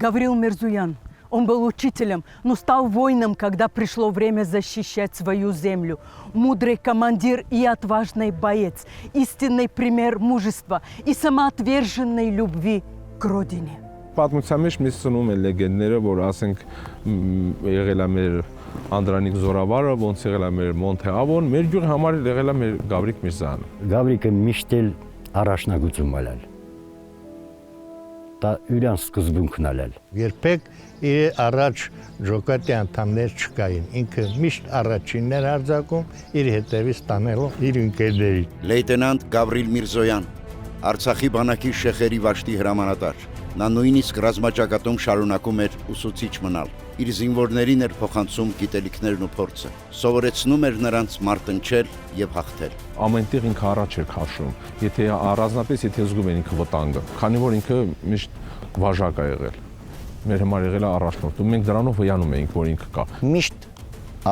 Гаврил Мирзоян. Он был учителем, но стал воином, когда пришло время защищать свою землю. Мудрый командир и отважный боец, истинный пример мужества и самоотверженной любви к родине. Պատմության մեջ մեզ ծնում են լեգենդները, որ ասենք եղել է մեր Անդրանիկ Զորավարը, ոնց եղել է մեր Մոնթեավոն, մեր գյուղի համար եղել է մեր Գավրիկ Միրզոյանը։ Գավրիկը միշտ էլ առաջնագծում ալել։ Դա իրան սկզբունքն ալել։ Երբեք իր առաջ ջոկատի անդամներ չկային։ Ինքը միշտ առաջիններ արձակում իր հետևից տանելով իր ընկերներին։ Լեյտենանտ Գավրիլ Միրզոյան, Արցախի բանակի շեխերի վաշտի հրամանատար։ Նա նույնիսկ ռազմաճակատում շարունակում էր ուսուցիչ մնալ։ Իր զինվորներին էր փոխանցում գիտելիքներն ու փորձը։ Սովորեցնում էր նրանց մարտնչել եւ հաղթել։ Ամենտեղ ինքը առաջ էր քաշում։ Եթե առանձնապես եթե զգում են ինքը վտանգը, քանի որ ինքը միշտ վարժակ է եղել։ Մեր համար եղել է առաջնորդ։ Ու մենք դրանով հիանում էինք, որ ինքը կա։ Միշտ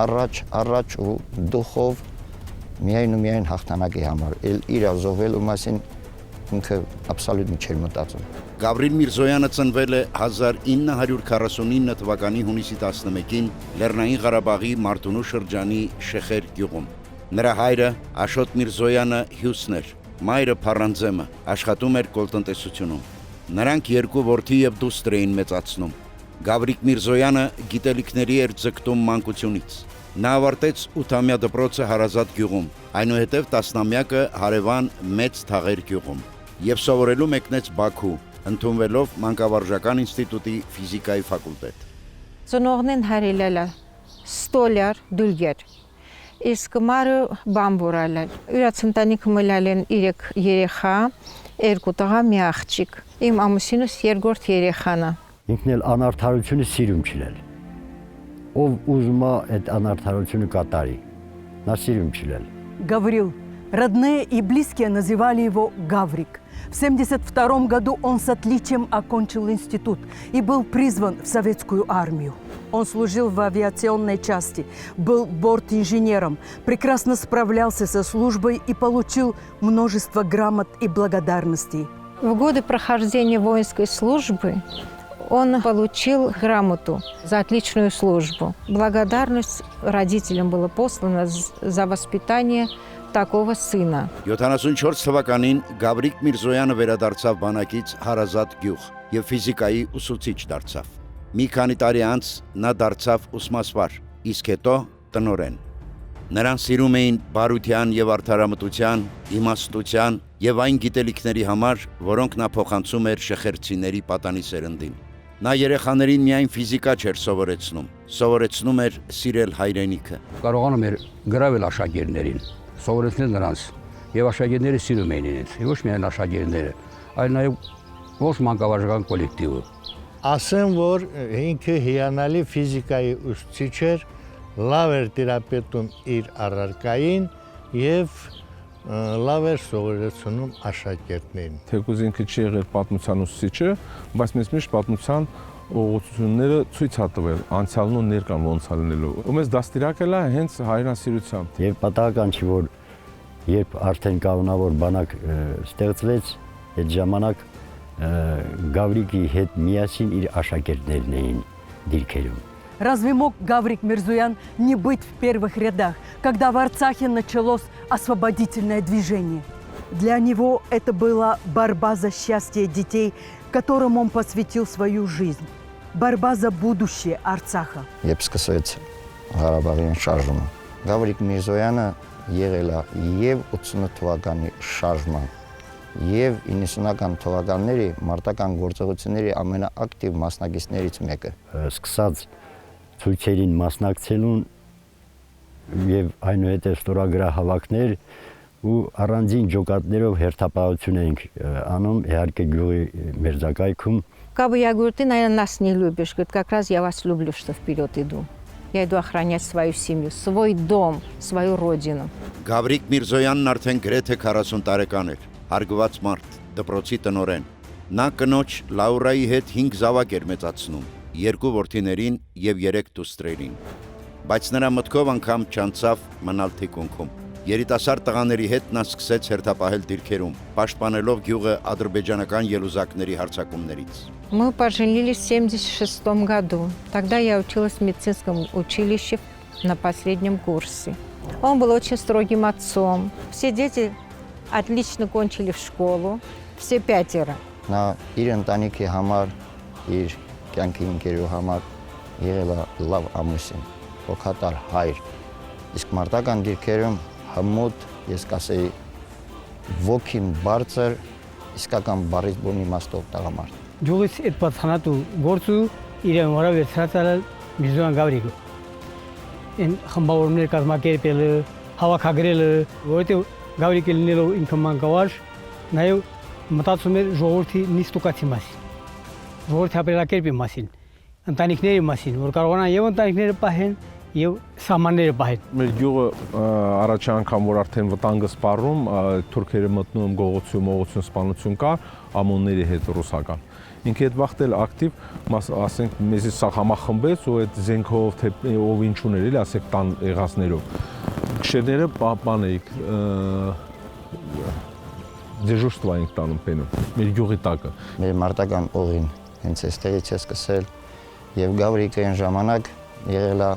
առաջ ու դուխով միայն հաղթանակի համար։ Իր զոհվելու մասին ինքը աբսոլյուտ չէր մտածում։ Գավրիլ Միրզոյանը ծնվել է 1949 թվականի հունիսի 11-ին Լեռնային Ղարաբաղի Մարտունու շրջանի Շեխեր գյուղում։ Նրա հայրը Աշոտ Միրզոյանը հյուսն էր, մայրը Փառանձեմը, աշխատում էր կոլտնտեսությունում։ Նրանք երկու որդի եւ դուստր էին մեծացնում։ Գավրիկ Միրզոյանը գիտելիքների էր ձգտում մանկությունից։ Նա ավարտեց 8-ամյա դպրոցը Հարազատ գյուղում, այնուհետև 10-ամյակը Հարևան Մեծ Թաղեր գյուղում եւ սովորելու մեկնեց Բաքու, ընդունվելով Մանկավարժական ինստիտուտի ֆիզիկայի ֆակուլտետ։ Ծնողներն հարելել է ստոլյար դուլգեր։ Իսկ մարը բամբուրալ է։ Իրաց ընտանիքը մլալ են 3 երեխա, 2 տղա, մի աղջիկ։ Իմ ամուսինս երկրորդ երեխան է։ Ինքն էլ անարդարությունը սիրում չլել։ Ով ուզում է այդ անարդարությունը կատարի, նա սիրում չլել։ Гаврил. Родные и близкие называли его Гаврик. В 1972 году он с отличием окончил институт и был призван в советскую армию. Он служил в авиационной части, был бортинженером, прекрасно справлялся со службой и получил множество грамот и благодарностей. В годы прохождения воинской службы он получил грамоту за отличную службу. Благодарность родителям была послана за воспитание такого сына. 74 թվականին Գավրիկ Միրզոյանը վերադարձավ բանակից Հարազատ գյուղ եւ ֆիզիկայի ուսուցիչ դարձավ։ Մի քանի տարի անց նա դարձավ ուսմասվար, իսկ հետո տնօրեն։ Նրան սիրում էին բարության եւ արդարամտության, իմաստության եւ այն գիտելիքների համար, որոնք նա փոխանցում էր շեխերցիների պատանի սերնդին։ Նա երեխաներին միայն ֆիզիկա չէր սովորեցնում էր սիրել հայրենիքը։ Կարողանում էր գրավել աշակերտներին, սովորեցնել նրանց եւ աշակերտները սիրում էին իրենց։ Ոչ միայն աշակերտները, այլ նաեւ ողջ մանկավարժական կոլեկտիվը։ Ասեմ, որ ինքը հիանալի ֆիզիկայի ուսուցիչ էր, լավ էր տիրապետում իր առարկային եւ լավ էր սովորեցնում աշակերտներին։ Թեկուզ ինքը չի եղել պատմության ուսուցիչը, բայց մեզ միշտ պատմության ուղղությունները ցույց է տվել, անցյալն ու ներկան ոնց է լինելու։ Ու մեզ դաստիարակել է հենց հայրենասիրությամբ։ Եվ պատահական չի, որ երբ արդեն կանոնավոր բանակ ստեղծվեց, այդ ժամանակ Գավրիկի հետ միասին իր աշակերտներն էին դիրքերում։ Разве мог Гаврик Мирзоян не быть в первых рядах, когда в Арцахе началось освободительное движение? Для него это была борьба за счастье детей, которым он посвятил свою жизнь. Борьба за будущее Арцаха. Երբ սկսվեց Ղարաբաղյան շարժումը, Գավրիկ Միրզոյանը եղել է եւ 88 թվականի շարժման եւ 90-ական թվականների մարտական գործողությունների ամենաակտիվ մասնակիցներից մեկը։ Սկսած ցույցերին մասնակցելուն եւ այնուհետեւ ստորագրահավաքներ ու առանձին ջոկատներով հերթապահություն ենք անում իհարկե գյուղի մերձակայքում։ Кабы я говорю, ты, наверное, нас не любишь. Говорит, как раз я вас люблю, что вперед иду. Я иду охранять свою семью, свой дом, свою родину. Գավրիկ Միրզոյանն արդեն գրեթե 40 տարեկան էր, հարգված մարդ, դպրոցի տնօրեն։ Նա կնոջ Լաուրայի հետ 5 զավակ էր մեծացնում, 2 որդիներին եւ 3 դուստրերին։ Բայց նրա մտքով անգամ չանցավ մնալ թիկունքում։ Երիտասարդ տղաների հետ նա սկսեց հերթապահել դիրքերում, պաշտպանելով գյուղը ադրբեջանական ելուզակների հարձակումներից։ Мы поженились в 1976 году. Тогда я училась в медицинском училище на последнем курсе. Он был очень строгим отцом. Все дети отлично кончили в школу, все 5. Նա իր ընտանիքի համար, իր կյանքի ընկերու համար եղել է լավ ամուսին, հոգատար հայր։ Իսկ մարտական դիրքերում հմուտ, ես կասեի, ոգին բարձր, իսկական բառից բուն իմաստով տղամարդ։ Գյուղից այդ պատասխանատու գործը իրեն վրա վերցրել Միրզոյան Գավրիկը։ Այն խմբավորումներ կազմակերպելը, հավաքագրելը, որովհետև Գավրիկը լինելով ինքը մանկավարժ, նաև մտածում էր ժողովրդի նիստուկացի մասին, ժողովրդի ապրելակերպի մասին, ընտանիքների մասին, որ կարողանան եւ ընտանիքները պահեն, եւ սահմանները պահեն։ Մեր գյուղը առաջի անգամ որ արդեն վտանգը սպառում, թուրքերը մտնում գողություն, սպանություն կա ամոնների հետ ռուսական։ Ինքը այդ վաղտ էլ ակտիվ, ասենք մեզի սա համախմբեց ու այդ զենքով թե ով ինչ ուներ, էլի ասեք տան եղածներով։ Գիշերները բանեիք դեժուրստվա ենք տանում պենում, մեր գյուղի տակը։ Մեր մարտական օղին հենց այստեղից է սկսել եւ Գավրիկը այն ժամանակ եղել է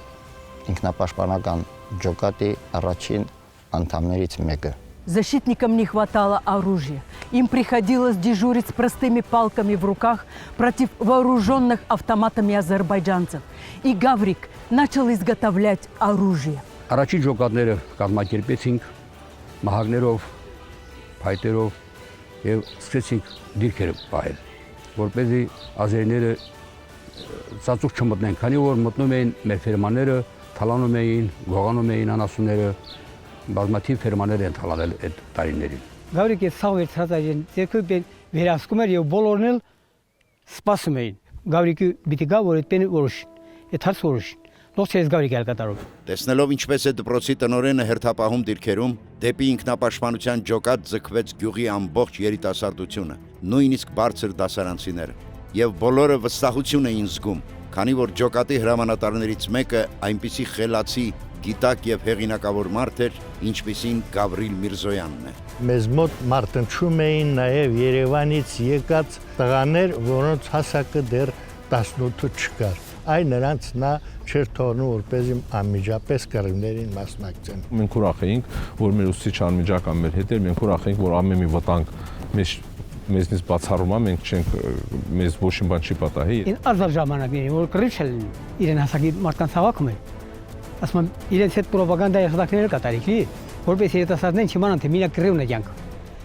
ինքնապաշտպանական ջոկատի առաջին անդամներից մեկը։ Защитникам не хватало оружия. Им приходилось дежурить с простыми палками в руках против вооруженных автоматами азербайджанцев. И Гаврик начал изготовлять оружие. Առաջին ջոկատները կազմակերպեցինք մահագներով, փայտերով եւ սկսեցինք դիրքերը պահել, որպեսզի ազերիները ծածուկ չմտնեն, քանի որ մտնում էին մեր ֆերմաները, թալանում էին, գողանում էին անասունները, բազմաթիվ ֆերմաներ են թալանել այդ տարիներին։ Գավրիկը սաղ վերցրած այն ձեռքը վերահսկում էր եւ բոլորն էլ սպասում էին։ Գավրիկը պիտի գա, որ այդտեն որոշին, այդ հարց որոշին։ Ողջ Գավրիկը ալկատարով։ Տեսնելով ինչպես է դպրոցի տնօրենը հերթապահում դիրքերում, դեպի ինքնապաշտպանության ջոկատ ձգվեց գյուղի ամբողջ երիտասարդությունը, նույնիսկ բարձր դասարանցիները, եւ բոլորը վստահություն էին զգում, քանի որ ջոկատի հրամանատարներից մեկը այնպիսի խելացի, գիտակ եւ հեղինակավոր մարդ էր, ինչպիսին Գավրիլ Միրզոյանն է։ Մեզ մոտ մարտնչում էին նաեւ Երևանից եկած տղաներ, որոնց հասակը դեռ 18 չկար։ Այն նրանց նա չէր թողնում, որպեսզի անմիջապես կռիվներին մասնակցեն։ Մենք ուրախ էինք, որ մեր ուսուցիչ անմիջական մեր հետ էր, մենք ուրախ էինք, որ ամեն մի վտանգ մեզնից բացառում է, մենք չենք մեզ ոչ մի բան չի պատահի։ Այն ազատ ժամանակներին, որ կռիվ չլինի, իրեն հասակի մարդկանց հավաքում էր։ Ասում եմ, իրենց հետ պրոպագանդայի խնդիրները կատարիք լի, որպես երիտասարդներ չիմանան, թե մինակ կռիվն է կյանք։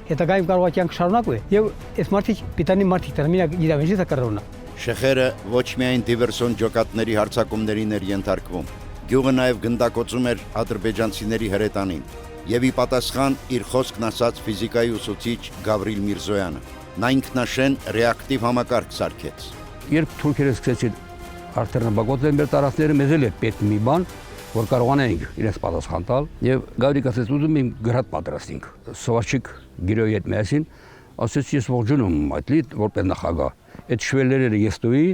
Հետագայում կարող է կյանք շարունակվի, եւ այս մարդիկ պիտանի մարդիկ դեռ մինակ իրավենջից է կռիվնա։ Շեխերը ոչ միայն դիվերսիոն ջոկատների հարձակումներին էր ենթարկվում, գյուղը նաև գնդակոծում էր ադրբեջանցիների հրետանին եւ ի պատասխան իր խոսքն ասաց ֆիզիկայի ուսուցիչ Գավրիլ Միրզոյանը։ Նա ինքնաշեն ռեակտիվ համակարգ սարքեց։ Երբ թուրքերը սկսեցին ալտերնատիվ մեր տարածքները, մեզ էլ է պետք մի բան, որ կարողանայինք իրենց պատասխան տալ եւ Գավրիկը ասեց ուզում եմ գրադ պատրաստենք։ Սովարչիկ գիրոյի հետ միասին ասեց ես ողջունում այդ լիդ որպես նախագահ։ Այդ շվելները եստուի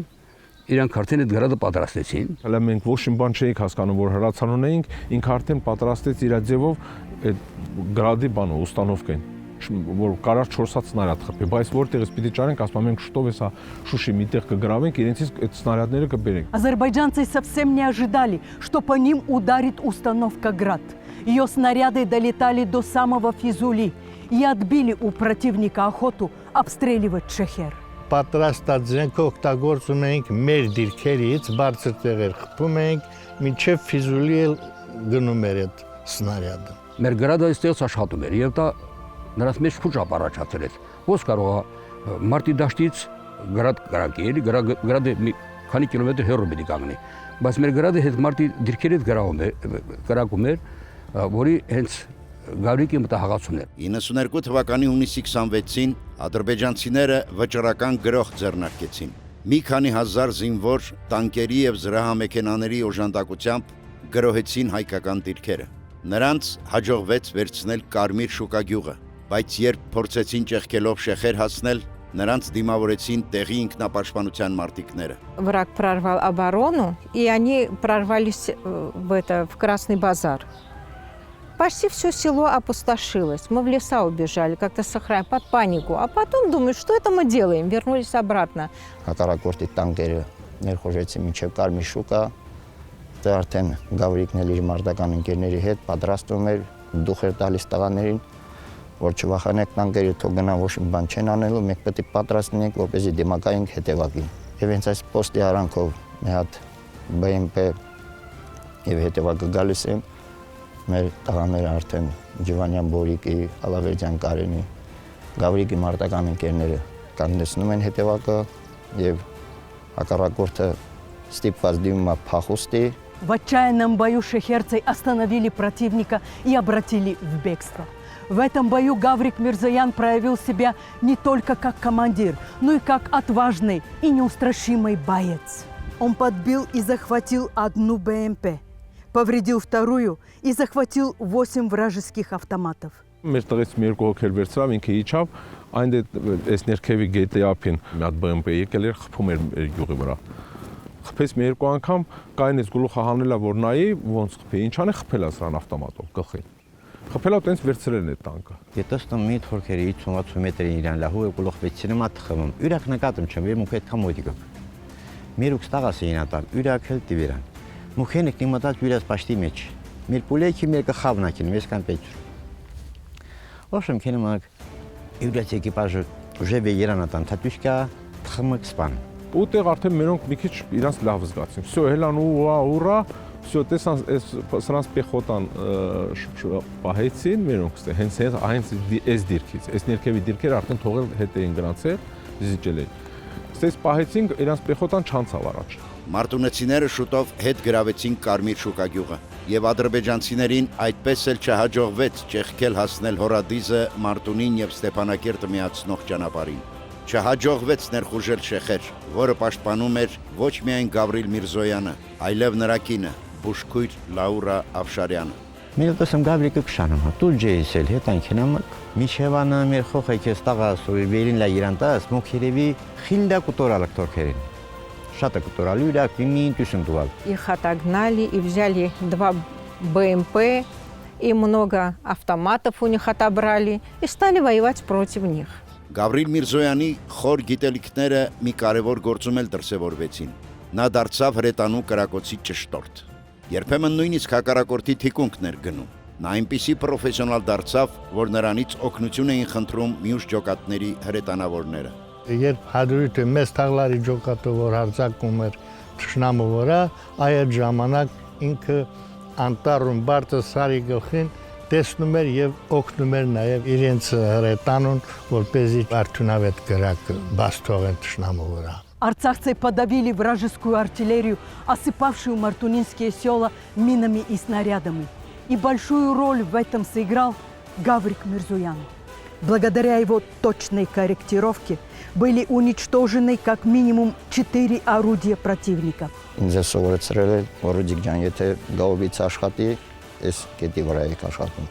իրանք արդեն այդ գրադը պատրաստեցին։ Հələ մենք ոչ մի բան չէինք հասկանում, որ հրացան ունեինք, ինքը արդեն պատրաստեց իր ձևով այդ գրադի բանը, ուստանովկային, որ կարար 4 հատ սնարյադ խփի, բայց որտեղից պիտի ճարենք, ասում մենք շուտով էսա Շուշի միտեղ կգրավենք, իրենցից այդ սնարյադները կբերենք։ Азербайджанцы совсем не ожидали, что по ним ударит установка «Град». Ее снаряды долетали до самого Физули и отбили у противника охоту обстреливать Шехер. Պատրաստած զենքը օգտագործում էինք մեր դիրքերից, բարձր տեղեր խփում էինք, մինչև Ֆիզուլի էլ գնում էր այդ սնարյադը։ Մեր գրադը այստեղից աշխատում էր եւ դա նրանց մեջ խուճապ առաջացրեց։ Ոնց կարող է մարտի դաշտից գրադ գրակի, էլի գրադը մի քանի կիլոմետր հեռու պիտի կանգնի։ Բայց մեր գրադը հետ մարտի դիրքերից գրակում էր, որի հենց Գավրիկի մտահղացումն էր։ 92 թվականի հունիսի 26-ին ադրբեջանցիները վճռական գրող ձեռնարկեցին։ Մի քանի հազար զինվոր տանկերի եւ զրահամեքենաների օժանդակությամբ գրոհեցին հայկական դիրքերը։ Նրանց հաջողվեց վերցնել Կարմիր շուկա գյուղը, բայց երբ փորձեցին ճեղքելով Շեխեր հասնել, նրանց դիմավորեցին տեղի ինքնապաշտպանության մարտիկները։ Враг прорвал оборону, и они прорвались в Красный базар. Почти все село опустошилось. Мы в леса убежали, как-то сохраняли, под панику. А потом думаю, что это мы делаем? Вернулись обратно. Հակառակորդի տանկերը ներխոժեցին մինչև Կարմիր շուկա, դա արդեն Գավրիկն էլ իր մարտական ընկերների հետ պատրաստում էր դուխ էր տալիս տղաներին, որ չվախանեք տանկերը թող գնան ոչ մի բան չեն անելու, մենք պետք է պատրաստ լինենք, որպեսզի դիմակայենք հետևակին։ Եվ հենց այս պոստի արանքով մի հատ BMP եւ հետևակը գալիս են, մեր տղաները արդեն Ջիվանյան Բորիկի, Ալավերդյան Կարենի, Գավրիկի մարտական ընկերները կանգնեցնում են հետևակը եւ հակառակորդը ստիպված դիմում է փախուստի. В отчаянном бою шехерцы остановили противника и обратили в бегство. В этом бою Гаврик Мирзоян проявил себя не только как командир, но и как отважный и неустрашимый боец. Он подбил и захватил одну БМП, повредил вторую и захватил 8 вражеских автоматов. Մեր տղից մի երկու հոգեր վերցրավ, ինքը իջավ, այնտեղ այս ներքևի գետի ափին մի հատ BMP եկել էր, խփում էր յուղի վրա։ Խփեց մի երկու անգամ, կայնից գլուխը հանելա, որ նայի, ոնց խփի, ինչ անի խփելա սրան ավտոմատով գլխին։ Խփելա տենց վերցրել է տանկը։ Դետոստում մի թորքերի 50-60 մետրին իրան լահու է գլուխվեցին մատ խմում։ Յուրակ նկատում չեմ, եւ մուքետ կամոդիկը։ Միրուք ստաղասը ինատալ, յուրակ էլ դիվերան։ Մուքենը կնիմատած յուրաս պաշտի մեջ։ Մեր պուլեքի մեր կխավնակին, մեզ կան պետք։ Ոշեմ կենմակ յուրաց էկիպաժը ուժե վերանատան թատուշկա թխմկ սպան։ Ուտեղ արդեն մերոնք մի քիչ իրանց լավ զգացին։ Всё, հելան ուրա, всё, տեսան սրանց պեխոտան պահեցին մերոնք, հենց այս դիրքից, այս ներքևի դիրքերը արդեն թողել հետ էին գնացել, զիջել էին։ Ստես պահեցին, իրանց պեխոտան չանցավ առաջ։ Մարտունեցիները շուտով հետ գրավեցին Կարմիր շուկա գյուղը, եւ ադրբեջանցիներին այդպես էլ չհաջողվեց ճեղքել հասնել Հորադիզը, Մարտունին եւ Ստեփանակերտը միացնող ճանապարհին։ Չհաջողվեց ներխուժել Շեխեր, որը պաշտպանում էր ոչ միայն Գավրիլ Միրզոյանը, այլև նրա կինը, բուժքույր Լաուրա Ավշարյանը։ Մինտոսում Գավրիկը կշանում, դու ջեյսել հետ այնքանամակ Միչևանը մեր խոխեքես տաղասու վերին լա իրանտաս մոքերևի խիլդա կուտորալակ թորքերին։ Шата, которая люди имеют тушентувал. Их отогнали и взяли 2 БМП, и много автоматов у них отобрали, и стали воевать против них. Գավրիլ Միրզոյանի խոր գիտելիքները մի կարևոր գործում էլ դրսևորվեցին։ Նա դարձավ հրետանու կրակոցի ճշտորդ։ Երբեմն նույնիսկ հակառակորդի թիկունքներ գնում։ Նա այնպիսի պրոֆեսիոնալ դարձավ, որ նրանից օգնություն էին խնդրում մյուս ջոկատների հրետանավորները։ Երբ հադրույթը մեծ թաղլարի ջոկատը որ հարձակում էր թշնամու վրա, այդ ժամանակ ինքը անտառում բարձր սարի գլխին տեսնում էր եւ օգնում էր նաեւ իրենց հրետանուն, որպեսզի արդյունավետ կրակ բաց թողեն թշնամու վրա։ Арцахцы подавили вражескую артиллерию, осыпавшую мартунинские села минами и снарядами. И большую роль в этом сыграл Гаврик Мирзоян. Благодаря его точной корректировке были уничтожены как минимум 4 орудия противника. Ինձ սովորեցրել է, որ Ռուդիկ ջան, եթե գաուբից աշխատի, այս կետի վրա եք աշխատում։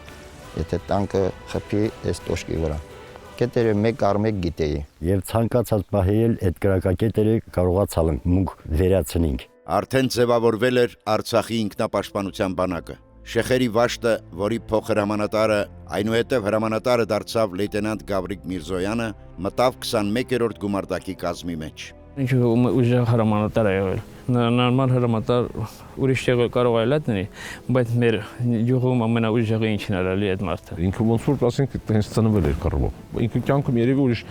Եթե տանկը խփի, այս տոշկի վրա։ Կետերը մեկ առ մեկ գիտեի։ Եվ ցանկացած պահի էլ այդ կրակակետերը կարողացալ մուգ վերացնենք։ Արդեն ձևավորվել էր Արցախի ինքնապաշտպանության բանակը։ Շեխերի վաշտը, որի փոքր հրամանատարը, այնուհետև հրամանատարը դարձավ լեյտենանտ Գավրիկ Միրզոյանը, մտավ 21-րդ գումարտակի կազմի մեջ։ Ինչ ուժեղ հրամանատար է եղել։ Նորմալ հրամանատար ուրիշ կարող է լատնի, բայց մեր յուղում ամենաուժեղը ինչն էր ալի այդ մարդը։ Ինքը ոնց որ ասենք տենց ծնվել էր կռվով։ Ինքը կյանքում երևի ուրիշ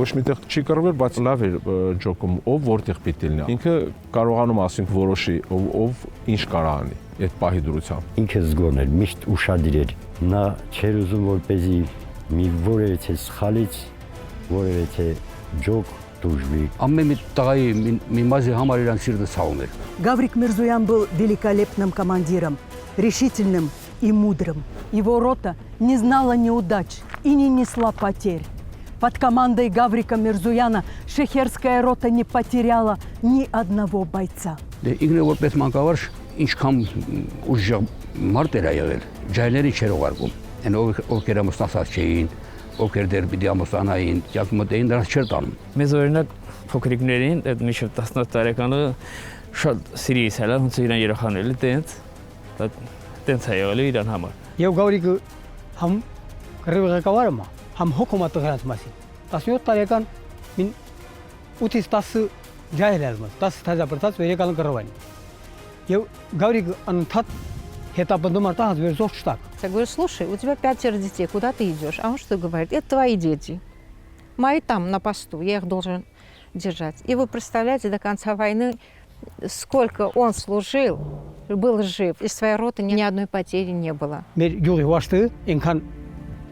ոչ միտեղ չի կռվել, բայց լավ էր ջոկում, ով որտեղ պիտի լինի։ Ինքը կարողանում ասենք որոշի ով ինչ կարա անի այդ պահի դրությամբ։ Ինքը զգոն էր, միշտ ուշադիր էր։ Նա չէր ուզում որպեսզի մի որևէ սխալից որևէ ջոկ դուժվի։ Ամեն մի տղայի մի մազի համար իրան սիրտը ցավում էր։ Гаврик Мирзоян был великолепным командиром, решительным и мудрым. Его рота не знала неудач и не несла потерь. Под командой Гаврика Мирзояна шехерская рота не потеряла ни одного бойца. Ինքն որպես մանկավարժ ինչքան ուժեղ մարդ էր եղել, ջայլերի չէր ուղարկում։ Այն ովքեր ամուսնացած չէին, ովքեր դեռ պիտի ամուսնանային, ճակմտային դրանց չէր տանում։ Մեզ օրինակ փոքրիկներին այդ միշտ 18 տարեկանը շատ սիրիս հելա, ոնց իրան երեխաները տենց տենց է եղել իրան համար։ Եվ Գավրիկը համ կռիվի ղեկավարը մա, համ հոգոմա տղրանց մասին։ 17 տարեկան մին 8-ից 10 ջահել ալմաս, 10 թազապրտած վերեկալն կռվանի։ Եվ Գավրիկը անընդհատ հետապնդում արտահանց վերզող չտակ։ Я говорю, слушай, у тебя 5 детей, куда ты идешь? А он что говорит? Это твои дети. Мои там на посту, я их должен держать. И вы представляете, до конца войны, сколько он служил, был жив. Из своей роты ни одной потери не было. Մեր գյուղի հուաշտը ինքան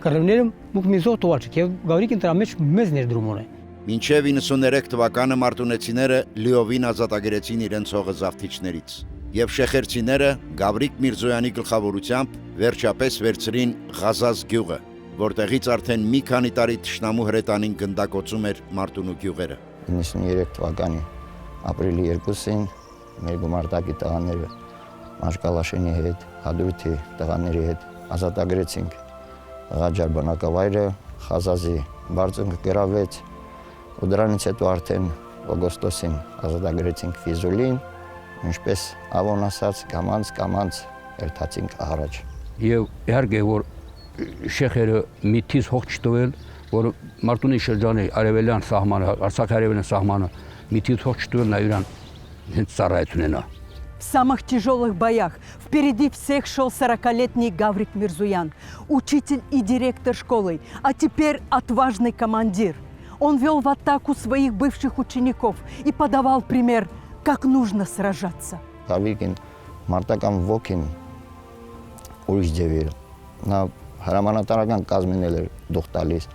կռվներում մուկ միզող տուարչիկ եւ Գավրիկին դրա մեջ մեծ ներդրում ունի։ Մինչև 93 թվականը մարտունեցիները լիովին ազատագրեցին իրենց հողը զավթիչներից եւ շեխերցիները Գավրիկ Միրզոյանի գլխավորությամբ վերջապես վերցրին Ղազազ գյուղը, որտեղից արդեն մի քանի տարի թշնամու հրետանին գնդակոծում էր Մարտունու գյուղերը։ 93 թվականի ապրիլի 2-ին մեր գումարտակի տղաները Մաշկալաշենի հետ, Հադրութի տղաների հետ ազատագրեցինք Ղաջար բնակավայրը, Ղազազի բարձունքը գրավեց ու դրանից հետո արդեն օգոստոսին ազատագրեցինք Ֆիզուլին, ինչպես ավոն ասած կամանց երթացինք առաջ։ Եվ իհարկե որ շեխերը միտից հող չտվել, որ Մարտունի շրջանի արևելյան սահմանը, Արցախ-արևելյան սահմանը միտից հող չտվել նա իրան հենց ծառայություն ունենա։ В самых тяжелых боях впереди всех шел 40-летний Гаврик Мирзоян, учитель и директор школы, а теперь отважный командир. Он вел в атаку своих бывших учеников и подавал пример, как нужно сражаться. Գավրիկին մարտական ոգին ուրիշ ձև էր։ Նա հրամանատարական կազմինել էր դուխ տալիս,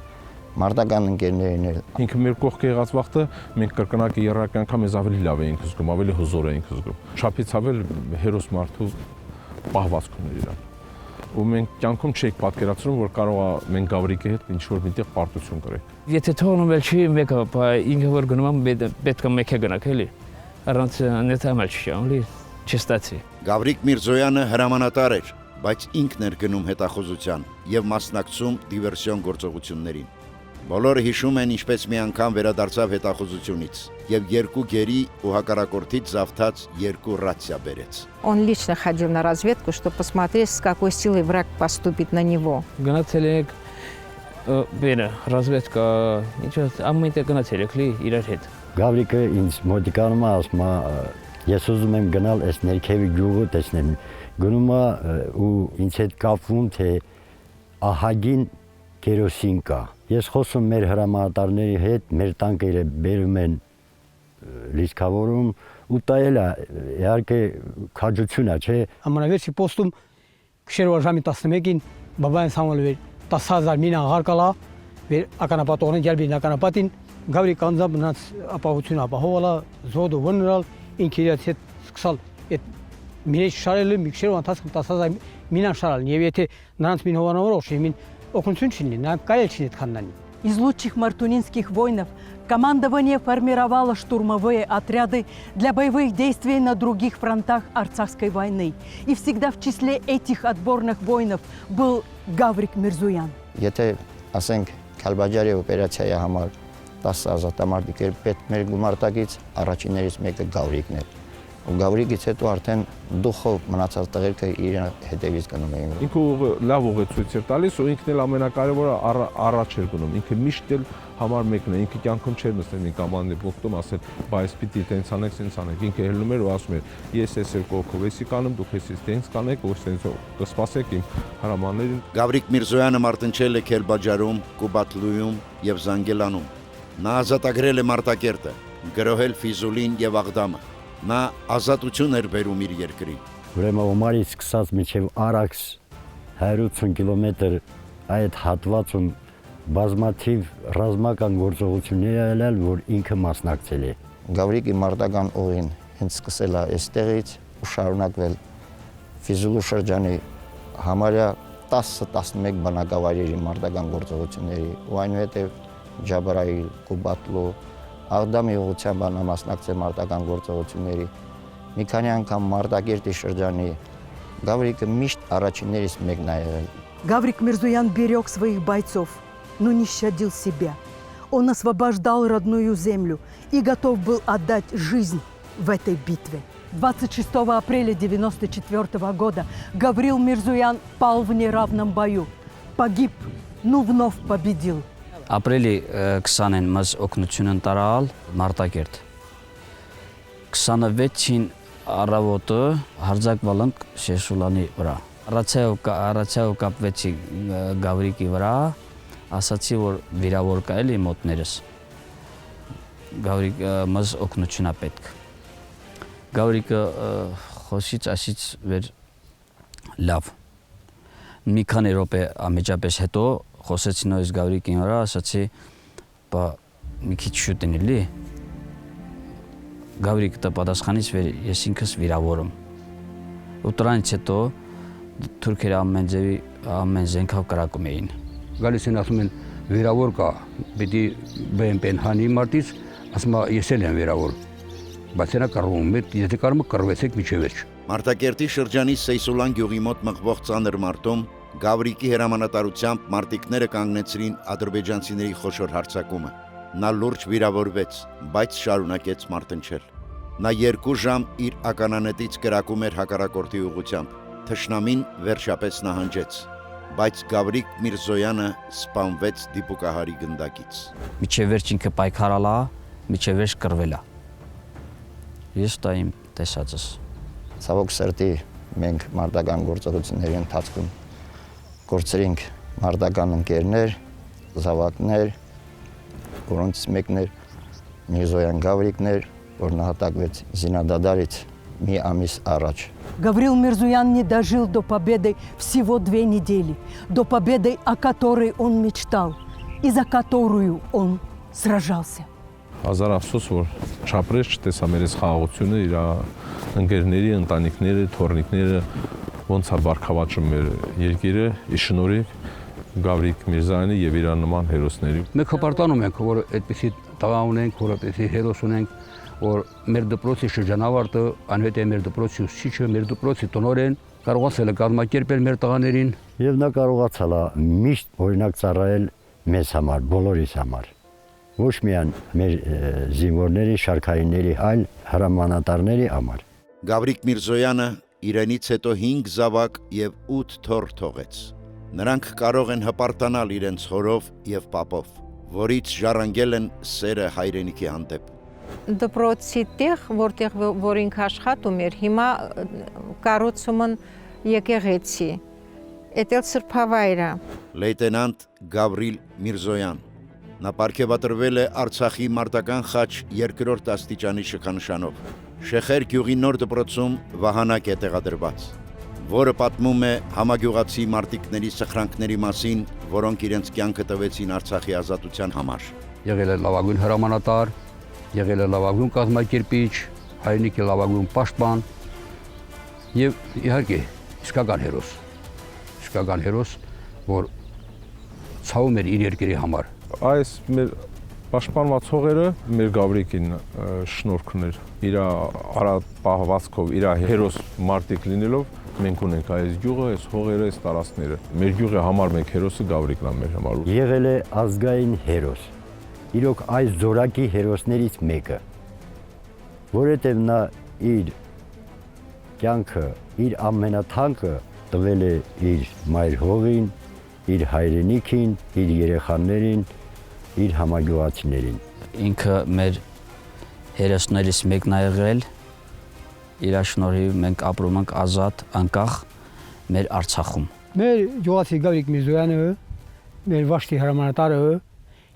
մարտական ընկերներին էր։ Ինքը մեր կողք եղած վաղտը մենք կրկնակի երրորդ անգամ մեզ ավելի լավ էինք զգում, ավելի հզոր էինք զգում։ Շափից ավել հերոս մարդու պահվածք ուներ իրան։ Ու մենք կյանքում չէինք պատկերացնում, որ կարող է մենք Գավրիկի հետ ինչ-որ միտեղ պարտություն կրենք։ Եթե թողնում էլ չի մեկը, ինքը որ գնում պետք է մեկ է գնաք էլի։ Առանց նետամալ չի ալի, չստացի։ Գավրիկ Միրզոյանը հրամանատար էր, բայց ինքն էր գնում հետախուզության եւ մասնակցում դիվերսիոն գործողություններին։ Բոլորը հիշում են, ինչպես մի անգամ վերադարձավ հետախուզությունից եւ երկու գերի ու հակառակորդից զավթած երկու ռացիա բերեց։ Он лично ходил на разведку, чтобы посмотреть, с какой силой враг поступит на него. Գնացել եք բերը разведка, ինչո՞, ամենտեղ գնացել եք լի իրար հետ։ Գավրիկը ինձ մոտիկանում է, ասում է, ես ուզում եմ գնալ այս ներքևի գյուղը տեսնեմ։ Գնում է ու ինձ հետ կապվում, թե ահագին կերոսին կա։ Ես խոսում մեր հրամանատարների հետ, մեր տանկերը բերում են լիցքավորում ու տայել է, իհարկե քաջություն է, չէ։ Ամենավերջի պոստում քշերվա ժամի 11-ին բաբայից համալու էր 10,000 մին աղարկալա, վեր ականապատողն գերբին ականապատին, Գավրիկ անձամբ նրանց ապահություն ապահովալա, զոդը վնրալ, ինքը իրաց հետ սկսալ այդ մինեջ շարելը, մի քշերվա ընթացքում 10,000 մինան շարալ, եւ եթե նրանց մին հովանավորող չի, մին օգնություն չլինի, նրանք կայել չի այդքաննանի։ Из лучших мартунинских воинов командование формировало штурмовые отряды для боевых действий на других фронтах Арцахской войны. И всегда в числе этих отборных воинов был Гаврик Мирзоян. Եթե ասենք Քալբաջարի օպերացիայի համար 10 ազատամարտիկ էր պետք մեր գումարտակից, առաջիններից մեկը Գավրիկն էր։ Ու Գավրիկից հետո արդեն դուխով մնացած տղերքը իր հետևից գնում էին։ Ինքը լավ ուղեցույց էր տալիս ու ինքն էլ ամենակարևորը առաջ էր գնում։ Ինքը միշտ էլ համար մեկն է, ինքը կյանքում չէր նստել մի կամանդի փոխտում, ասել, բայց պիտի տենց անեք։ Ինքը ելնում էր ու ասում էր, ես էս կողքով էսի կանեմ, դուք էսից տենց կանեք, ու տենց կսպասեք իմ հրամաններին։ Գավրիկ Միրզոյանը մարտնչել է Քելբաջարում, Կուբատլույում եւ Զանգելանում։ Նա ազատագրել է Մարտակերտը, գրոհել Ֆիզուլին եւ Աղդամը։ Նա ազատություն էր բերում իր երկրին։ Ուրեմն Օմարից սկսած մինչև Արաքս 180 կիլոմետր այդ հատվածում բազմաթիվ ռազմական գործողություններ ելել, որ ինքը մասնակցել է։ Գավրիկի մարտական ուղին հենց սկսել է այստեղից ու շարունակվել Ֆիզուլու շրջանի համարյա 10-11 բնակավայրերի մարտական գործողությունների ու այնուհետև Ջաբրայիլ, Կուբատլու, Աղդամի ուղղությամբ մասնակցել մարտական գործողությունների, մի քանի անգամ Մարտակերտի շրջանի Գավրիկը միշտ առաջիններից մեկն է եղել։ Гаврик Мирзоян берег своих бойцов, но не щадил себя. Он освобождал родную землю и готов был отдать жизнь в этой битве. 26 апреля 1994 года Гаврил Мирзоян пал в неравном бою. Погиб, но вновь победил. Ապրիլի 20-ին մեզ օգնություն են տարալ Մարտակերտ։ 26-ին առավոտը հարձակվել ենք Շեշուլանի վրա։ Առաջայով կապվեցի Գավրիկի վրա, ասացի, որ վիրավոր կա էլի մոտներս։ Գավրիկ մեզ օգնություն է պետք։ Գավրիկը խոսից ասից վեր լավ։ Մի քանի րոպե ամիջապես հետո խոսեցի նույնիսկ Գավրիկին վրա, ասացի, բա մի քիչ շուտ են էլի։ Գավրիկը պատասխանից վեր ես ինքս վիրավոր եմ։ Ու դրանից հետո թուրքերը ամեն զենքով կրակում էին։ Գալիս են ասում են վիրավոր կա, պիտի բեն հանի մարտից, ասում ես էլ եմ վիրավոր։ Բայց նա կռվում է, եթե կարում կռվեցեք միջև վերջ։ Մարտակերտի շրջանի Սեյսուլան գյուղի մոտ մղվող ծանր մարտում Գավրիկի հրամանատարությամբ մարտիկները կանգնեցրին ադրբեջանցիների խոշոր հարձակումը։ Նա լուրջ վիրավորվեց, բայց շարունակեց մարտնչել։ Նա 2 ժամ իր ականանետից կրակում էր հակառակորդի ուղղությամբ։ Թշնամին վերջապես նահանջեց, բայց Գավրիկ Միրզոյանը սպանվեց դիպուկահարի գնդակից։ Միջև վերջ ինքը պայքարալ է, միջև վերջ կռվել է։ Ես դա իմ տեսածս։ Ցավոք սրտի մենք մարտական գործողությունների ընթացքում գործերինք մարտական ընկերներ, զավակներ, որոնցից մեկն էր Միրզոյան Գավրիկներ, որ նահատակվեց զինադադարից մի ամիս առաջ։ Гаврил Мирзоян не дожил до победы всего 2 недели, до победы, о которой он мечтал и за которую он сражался. Հազար ափսոս, որ չապրես չտեսա մեր այս խաղաղությունը, իր ընկերների, ընտանիքները, թորնիկները ոնց է բարգավաճում մեր երկիրը, ի շնորհիվ Գավրիկ Միրզոյանի եւ իր նման հերոսների։ Մենք հպարտանում ենք, որ այդպեսի տղա ունենք, որ այդպեսի հերոս ունենք, որ մեր դպրոցի շրջանավարտը, անհետ է մեր դպրոցի ուսուցիչը, մեր դպրոցի տնօրեն կարողացել է կազմակերպել մեր տղաներին։ Եվ նա կարողացել է միշտ օրինակ ծառայել մեզ համար, բոլորիս համար։ Ոչ միայն մեր զինվորների, շարքայինների, այլ հրամանատարների համար։ Գավրիկ Միրզոյանը իրենից հետո 5 զավակ եւ 8 թոռ թողեց։ Նրանք կարող են հպարտանալ իրենց հորով եւ պապով, որից ժառանգել են սերը հայրենիքի հանդեպ։ Դպրոցի տեղ, որտեղ որ ինքը աշխատում էր, հիմա կառուցում են եկեղեցի։ Էդ էլ սրբավայր է։ Լեյտենանտ Գավրիլ Միրզոյան։ Նա պարգևատրվել է Արցախի մարտական խաչ 2-րդ աստիճանի շքանշանով։ Շեխեր գյուղի նոր դպրոցում վահանակ է տեղադրված, որը պատմում է համագյուղացի մարտիկների սխրանքների մասին, որոնք իրենց կյանքը տվեցին Արցախի ազատության համար։ Եղել է լավագույն հրամանատար, եղել է լավագույն կազմակերպիչ, հայրենիքի լավագույն պաշտպան եւ իհարկե իսկական հերոս, որ ցավում էր իր երկրի համար։ Այս մեր պաշտպանված հողերը մեր Գավրիկին շնորհքն էր։ Իր արած պահվածքով, իր հերոս մարտիկ լինելով մենք ունենք այս գյուղը, այս հողերը, այս տարածքները։ Մեր գյուղի համար մեկ հերոսը Գավրիկն է մեր համար։ Եղել է ազգային հերոս։ Իրոք այս զորակի հերոսներից մեկը, որովհետև նա իր կյանքը, իր ամենաթանկը տվել է իր մայր հողին, իր հայրենիքին, իր երեխաներին, իր համագյուղացիներին։ Ինքը մեր հերոսներից մեկն է եղել, իր շնորհիվ մենք ապրում ենք ազատ, անկախ մեր Արցախում։ Մեր գյուղացի Գավրիկ Միրզոյանը, մեր վաշտի հրամանատարը,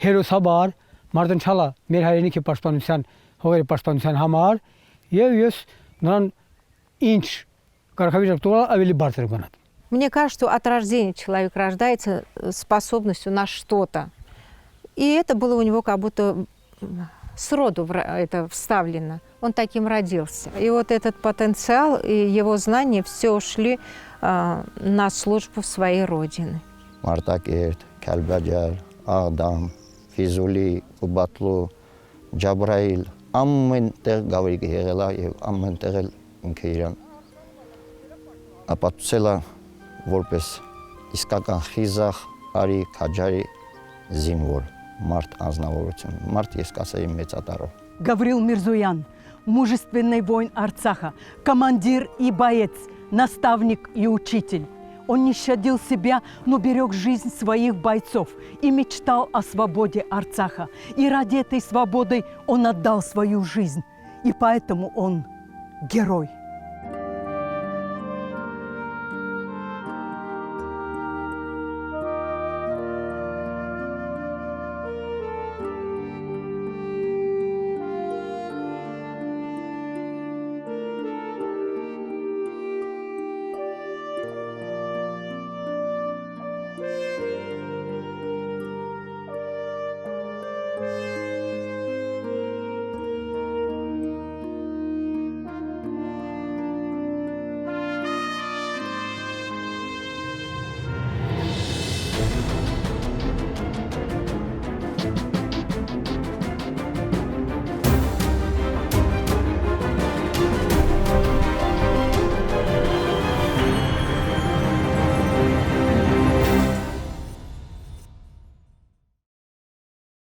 հերոսաբար մարտնչալ է մեր հայրենիքի պաշտպանության, հողերի պաշտպանության համար, եւ ես նրան ինչ կարգավիճակ տալ ավելի բարձր գնաց։ Мне кажется, что от рождения человек рождается способностью на что-то. И это было у него как будто сроду это вставлено. Он таким родился. И вот этот потенциал и его знания все ушли на службу своей родины. Մարտակերտ, Քալբաջար, Աղդամ, Ֆիզուլի, Ուբատլու, Ջաբրայիլ, ամեն տեղ Գավրիկը եղել է եւ ամեն տեղ էլ ինքը իրան ապացուցել է որպես իսկական խիզախ, արի քաջարի զինվոր։ մարդ անձնավորություն, մարդ ես կասեի մեծատարով։ Гаврил Мирзоян, мужественный воин Арцаха, командир и боец, наставник и учитель. Он не щадил себя, но берег жизнь своих бойцов и мечтал о свободе Арцаха. И ради этой свободы он отдал свою жизнь. И поэтому он герой.